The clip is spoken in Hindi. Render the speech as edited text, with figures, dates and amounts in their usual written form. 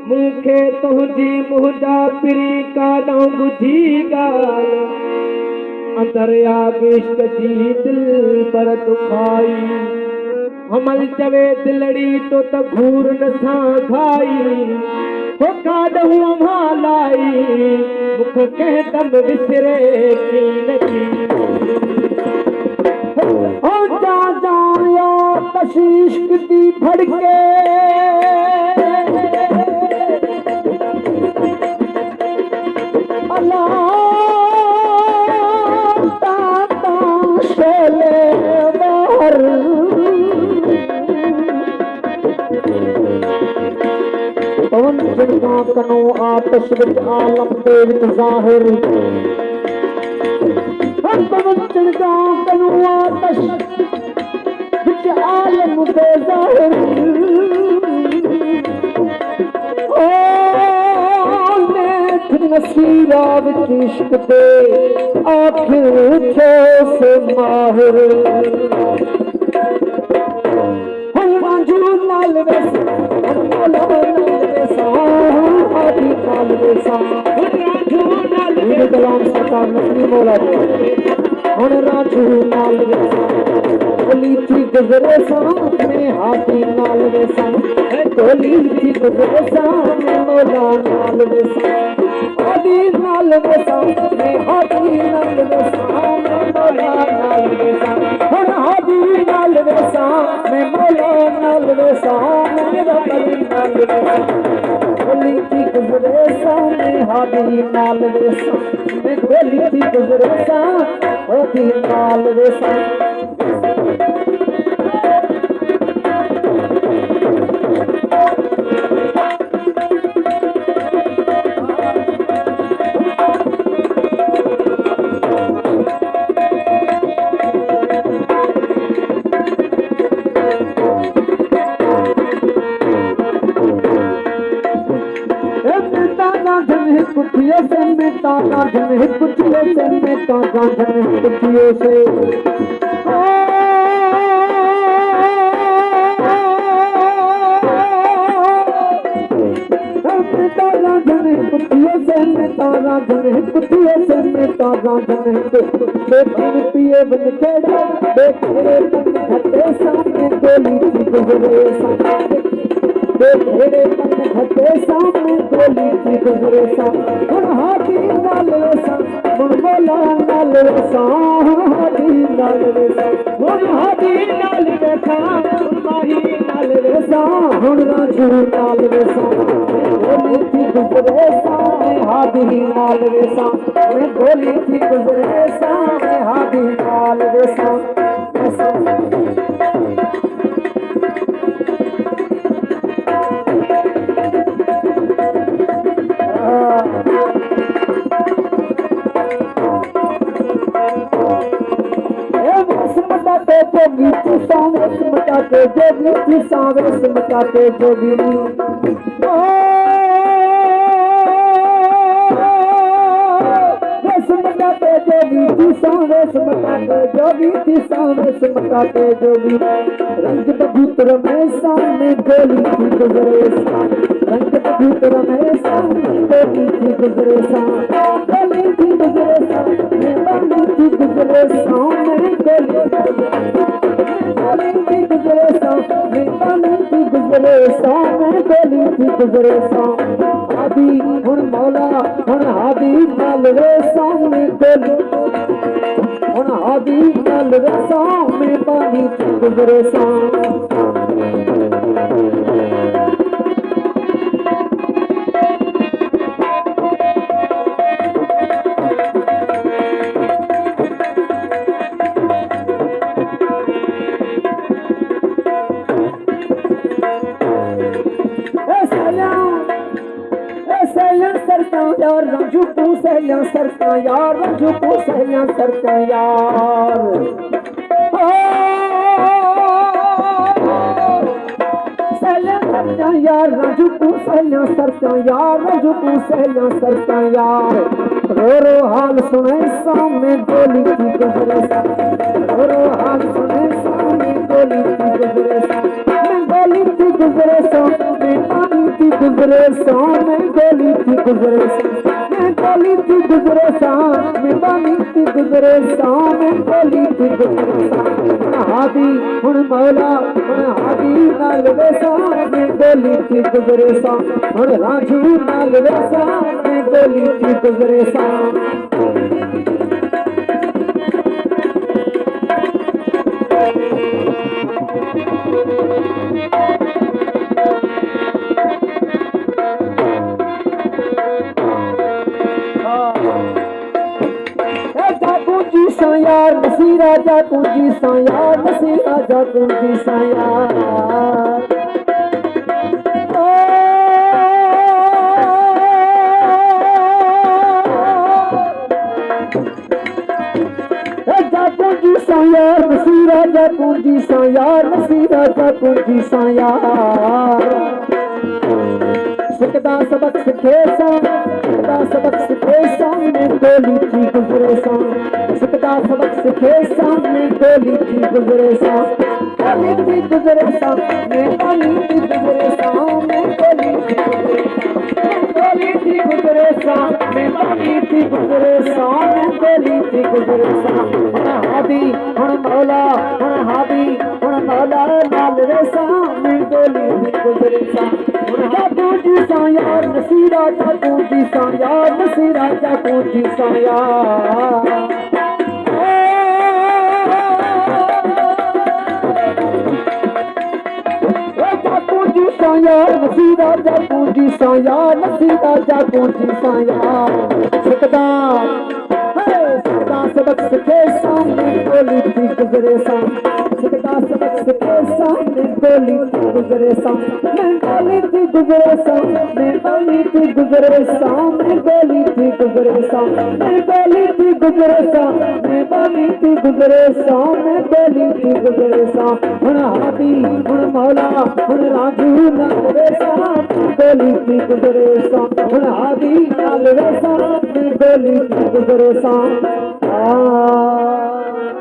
मूंखे तुंहिंजी मुंहिंजा पिरी काॾो ॿुधी ॻाल्हि अंदर आग इश्क जी दिल पर दुखाई हमल चवे दिलड़ी तो त घूर न सां खाई हो काॾो मालाई मुख कंहिं दम विसरे की नथी हो जा या तशीश्क दी भड़के कनो आतश विच आलम दे विच ज़ाहिर कनो आतश विच आलम दे ज़ाहिर ओ नेठ नसीरा विच इश्क दे आखिर छो से माहिर रांझू नाल वेस कलाम सरकार नसली मौला राजू नाल गोली थी गुजरे सामने हाथी नाल वेसा गोली थी गुजरे सामने मौला नाल वेसा हाथी नाल वेसा हाथी नाल वेसा मौला नाल वेसा हाथी नाल वेसा मैं मौला नाल वेसा मेरा बली नाल वेसा गोली थी गुजरे सामने हाथी नाल वेसा मैं गोली थी गुजरे सामने हाथी नाल वेसा कुटिया से मिटा गांधन कुटिया से मिटा गांधन कुटिया से मिटा गांधन कुटिया से मिटा गांधन कुटिया से मिटा गांधन बेटी पिए बन खेड़ा बेटे घटे सामने गोली थी गुजरे सामने भेड़े घटे सामने गोली थी गुजरे सा हाथी नाल वेसा मौला नाल वेसा हाथी नाल वेसा हाथी नाल वेसा माही नाल वेसा राजू नाल वेसा गोली थी गुजरे सा हाथी नाल वेसा गोली थी गुजरे सा हाथी नाल वेसा जोगी थी सांवरस मटाके जोगी थी सांवरस मटाके जोगी रस मटाके जोगी थी सांवरस मटाके जोगी थी सांवरस मटाके जोगी रंग कबूतर में सामने गोली थी गुजरे सा रंग कबूतर में सामने गोली थी गुजरे सा गोली थी गुजरे सा गोली थी गुजरे सा गोली गुजरे सा गुजरे सा गोली थी गुजरे सा हादी हुन मौला हुन हादी नाल वेसा में गोली हुन हादी नाल वेसा में पानी थी गुजरे सा यार रंजू को सैया सरका यार रंजू को सैया सरका यार सैया सरका यार रंजू को सैया सरका यार रंजू को सैया सरका यार रो हाल सुने सामने गोली थी गुजरे सा रो हाल सुने सामने गोली थी गुजरे सा गोली थी गुजरे सा मैं पानी थी गुजरे सा मैं गोली थी गुजरे सा मैं गोली थी गुजरे सा मैं पानी थी गुजरे सा मैं गोली थी गुजरे सा हादी हुण मौला हुण हादी नाल वेसा मैं गोली थी गुजरे सा हुण राजू नाल वेसा मैं गोली थी गुजरे सा जी सा यार नसी राजा कुंजी सा यार नसी राजा कुंजी सा यार कुंजी सा यार नसी राजा कुंजी सा यार नसी राजा कुंजी सा यार सिकदा सबक सिखे सा सिकदा सबक सिखे सा मैं गोली थी गुजरे सा सिकदा सबक सिखे सा मैं गोली थी गुजरे सा गोली थी गुजरे सा मैं गोली थी गुजरे सा मैं गोली थी गुजरे सा मैं गोली थी गुजरे सा मैं गोली थी गुजरे सा हादी हुण मौला हुण हादी हुण मौला नाल रेसा मैं गोली थी गुजरे सा जी सा यार नसी राजा कुंजी सा यार नसी राजा कुंजी सा यार कुंजी सा यार नसी राजा कुंजी सा यार नसी राजा कुंजी सा यार सिकदा सबक सिखे सामने गोली थी गुजरे सा सिकदा सबक सिखे सामने गोली थी गुजरे सा मैं गोली थी गुजरे सा मैं गोली थी गुजरे सा मैं गोली थी गुजरे सा मैं गोली थी गुजरे सा मैं गोली थी गुजरे सा मैं गोली थी गुजरे सा हुण हादी हुण मौला हुण राजू नाल वेसा गोली थी गुजरे सा हुण हादी नाल वेसा मैं गोली थी गुजरे सा